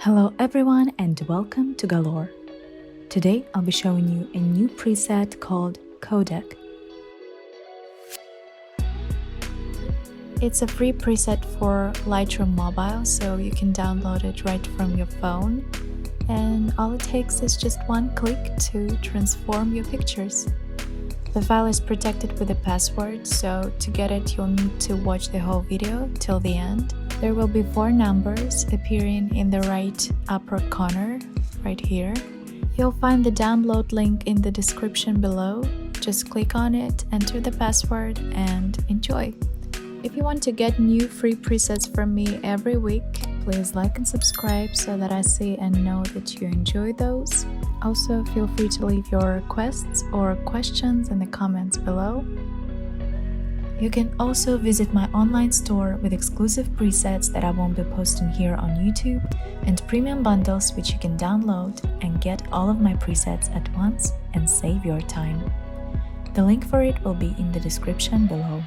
Hello everyone and welcome to Galore. Today I'll be showing you a new preset called KODAK. It's a free preset for Lightroom Mobile, so you can download it right from your phone, and all it takes is just one click to transform your pictures. The file is protected with a password, so to get it you'll need to watch the whole video till the end. There will be 4 numbers appearing in the right upper corner, right here. You'll find the download link in the description below. Just click on it, enter the password, and enjoy! If you want to get new free presets from me every week, please like and subscribe so that I see and know that you enjoy those. Also, feel free to leave your requests or questions in the comments below. You can also visit my online store with exclusive presets that I won't be posting here on YouTube and premium bundles which you can download and get all of my presets at once and save your time. The link for it will be in the description below.